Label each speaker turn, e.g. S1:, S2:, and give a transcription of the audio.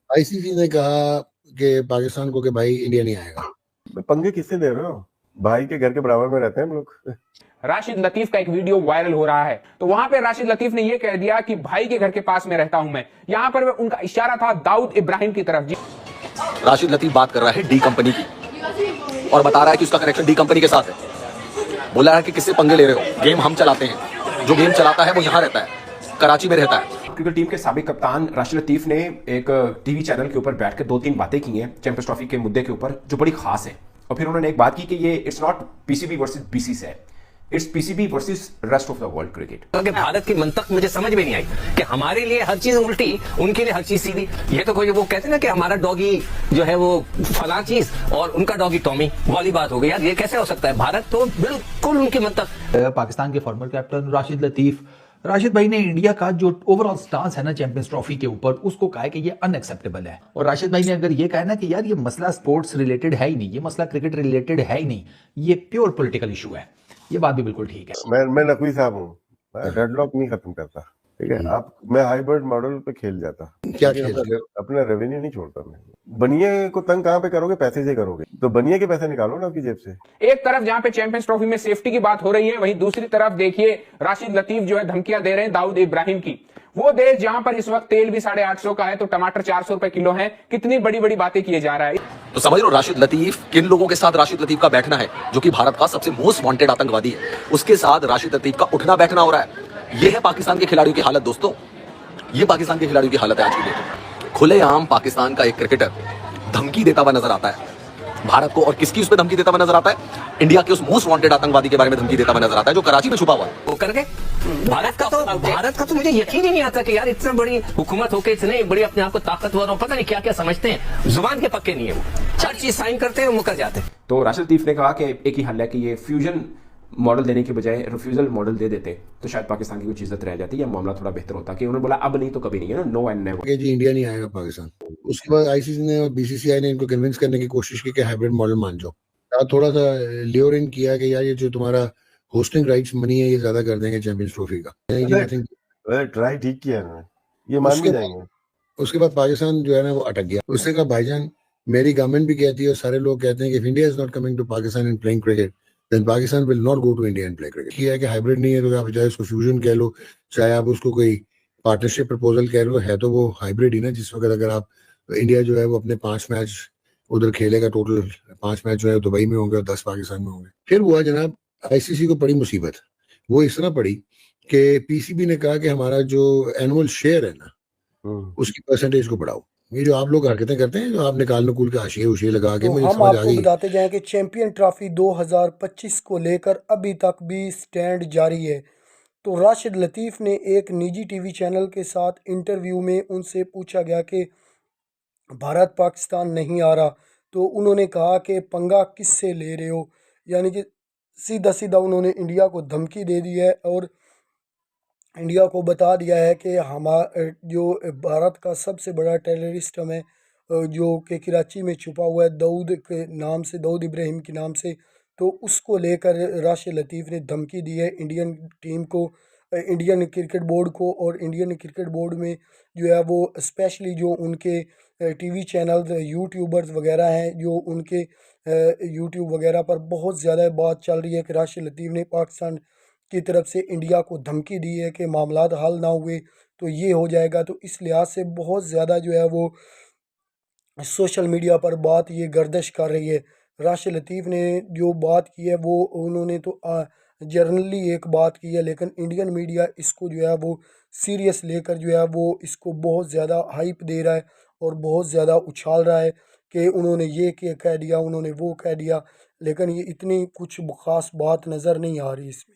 S1: ICC ने कहा कि पाकिस्तान को कि भाई इंडिया नहीं आएगा।
S2: पंगे किससे दे रहे हो? भाई के घर के बराबर में रहते हैं हम लोग।
S3: राशिद लतीफ का एक वीडियो वायरल हो रहा है, तो वहां पे राशिद लतीफ ने यह कह दिया कि भाई के घर के पास में रहता हूं मैं। यहां पर उनका इशारा था दाऊद इब्राहिम की तरफ। जी,
S4: राशिद लतीफ बात कर रहा है डी कंपनी की और बता रहा है कि उसका कनेक्शन डी कंपनी के साथ है। बोला है कि किससे पंगे ले रहे हो, गेम हम चलाते हैं, जो गेम चलाता है वो यहाँ रहता है, कराची में रहता है।
S5: क्रिकेट टीम के साबिक कप्तान राशिद लतीफ ने एक टीवी चैनल के ऊपर बैठकर 2-3 बातें की हैं चैंपियंस ट्रॉफी के मुद्दे के ऊपर, जो बड़ी खास है। और फिर उन्होंने एक बात की कि ये it's not PCB versus BCC है, it's PCB versus rest of the world cricket.
S6: क्योंकि भारत की मंतक मुझे समझ में नहीं आई कि हमारे लिए हर चीज उल्टी, उनके लिए हर चीज सीधी। ये तो कोई वो कहते हैं ना कि हमारा डॉगी जो है वो फला चीज और उनका डॉगी टॉमी वाली बात हो गई। यार ये कैसे हो सकता है? भारत तो बिल्कुल उनकी मंतक।
S7: पाकिस्तान के फॉर्मर कैप्टन राशिद लतीफ, राशिद भाई ने इंडिया का जो ओवरऑल स्टांस है ना चैंपियंस ट्रॉफी के ऊपर, उसको कहा है कि ये अनएक्सेप्टेबल है। और राशिद भाई ने अगर ये कहा ना कि यार ये मसला स्पोर्ट्स रिलेटेड है ही नहीं, ये मसला क्रिकेट रिलेटेड है ही नहीं, ये प्योर पॉलिटिकल इशू है, ये बात भी बिल्कुल ठीक है।
S2: मैं नकवी साहब हूँ, मैं डेडलॉक नहीं खत्म करता, ठीक है। आप मैं हाइब्रिड मॉडल पे खेल जाता,
S1: क्या
S2: अपना रेवेन्यू नहीं छोड़ता मैं। बनिए को तंग कहाँ पे करोगे? पैसे से करोगे, तो बनिए के पैसे निकालो ना आपकी जेब से।
S3: एक तरफ जहां पे चैंपियंस ट्रॉफी में सेफ्टी की बात हो रही है, वहीं दूसरी तरफ देखिए राशिद लतीफ जो है धमकियां दे रहे हैं दाऊद इब्राहिम की। वो देश जहां पर इस वक्त तेल भी 850 का है तो टमाटर 400 रुपए किलो है। कितनी बड़ी बड़ी बातें किए जा रहा है।
S4: तो समझ लो राशिद लतीफ किन लोगों के साथ राशिद लतीफ का बैठना है, जो कि भारत का सबसे मोस्ट वांटेड आतंकवादी है, उसके साथ राशिद लतीफ का उठना बैठना हो रहा है। यह है पाकिस्तान के खिलाड़ियों की हालत दोस्तों, ये पाकिस्तान के खिलाड़ियों की हालत है आज की डेट में। खुलेआम पाकिस्तान का एक क्रिकेटर धमकी देता हुआ नजर आता है भारत को, और किसकी उस पर धमकी देता हुआ नजर आता है? इंडिया के उस मोस्ट वांटेड आतंकवादी के बारे में धमकी देता हुआ नजर आता है, जो कराची में छुपा हुआ है।
S6: वो करके भारत का तो मुझे यकीन ही नहीं आता कि यार इतना बड़ी हुकूमत होके इतने बड़ी अपने आप को ताकतवर और पता नहीं क्या क्या समझते हैं, जुबान के पक्के नहीं है वो, हर चीज साइन करते हैं मुकर जाते हैं।
S5: तो राशिद लतीफ ने कहा कि एक ही हल है कि ये फ्यूजन मॉडल देने के बजाय रिफ्यूजल मॉडल दे देते तो शायद पाकिस्तान की कुछ इज्जत रह जाती, या मामला थोड़ा बेहतर होता। कि उन्होंने बोला अब नहीं तो कभी नहीं है ना, नो एंड नेवर।
S1: जी इंडिया नहीं आएगा पाकिस्तान। उसके बाद आईसीसी ने और बीसीसीआई ने इनको कन्विंस करने की कोशिश की कि हाइब्रिड मॉडल मान जाओ। थोड़ा सा लियोर इन किया कि यार ये जो तुम्हारा होस्टिंग राइट्स मनी है ये ज्यादा कर देंगे चैंपियंस ट्रॉफी का।
S2: ट्राई ठीक किया ना, ये मान भी जाएंगे।
S1: उसके बाद पाकिस्तान जो है ना वो अटक गया। उससे कहा भाईजान मेरी गवर्नमेंट भी कहती है और सारे लोग कहते हैं कि if India is not coming to Pakistan and playing cricket then Pakistan will not go to India and play cricket. किया है कि हाइब्रिड नहीं है तो आप चाहे उसको फ्यूजन कह लो, चाहे आप उसको कोई पार्टनरशिप प्रपोजल कह लो, है तो वो हाइब्रिड ही ना। जिस वक्त अगर आप इंडिया जो है वो अपने 5 मैच उधर खेलेगा, टोटल 5 मैच जो है दुबई में होंगे और 10 पाकिस्तान में होंगे। फिर हुआ जनाब आईसीसी को बड़ी मुसीबत। वो इस तरह पड़ी कि पीसीबी ने कहा कि हमारा जो एनुअल शेयर है ना उसकी परसेंटेज को बढ़ाओ। ये जो आप लोग हरकतें करते हैं, जो आप निकाल नकूल के हाशिए उशिए लगा के, मुझे
S8: हम आपको बताते जाएं कि चैंपियन ट्रॉफी 2025 को लेकर अभी तक भी स्टैंड जारी है। तो राशिद लतीफ ने एक निजी टीवी चैनल के साथ इंटरव्यू में उनसे पूछा गया कि भारत पाकिस्तान नहीं आ रहा, तो उन्होंने कहा कि पंगा किससे ले रहे हो, यानी कि सीधा सीधा उन्होंने इंडिया को धमकी दे दी है और इंडिया को बता दिया है कि हमारा जो भारत का सबसे बड़ा टेररिस्ट है जो कि कराची में छुपा हुआ है दाऊद के नाम से, दाऊद इब्राहिम के नाम से, तो उसको लेकर राशिद लतीफ़ ने धमकी दी है इंडियन टीम को, इंडियन क्रिकेट बोर्ड को। और इंडियन क्रिकेट बोर्ड में जो है वो स्पेशली जो उनके टीवी चैनल यूट्यूबर्स वगैरह हैं, जो उनके यूट्यूब वगैरह पर बहुत ज़्यादा बात चल रही है कि राशिद लतीफ़ ने पाकिस्तान की तरफ से इंडिया को धमकी दी है कि मामलात हल ना हुए तो ये हो जाएगा। तो इस लिहाज से बहुत ज़्यादा जो है वो सोशल मीडिया पर बात ये गर्दिश कर रही है। राशिद लतीफ़ ने जो बात की है वो उन्होंने तो जर्नली एक बात की है, लेकिन इंडियन मीडिया इसको जो है वो सीरियस लेकर जो है वो इसको बहुत ज़्यादा हाइप दे रहा है और बहुत ज़्यादा उछाल रहा है कि उन्होंने ये कह दिया, उन्होंने वो कह दिया, लेकिन ये इतनी कुछ ख़ास बात नज़र नहीं आ रही इसमें।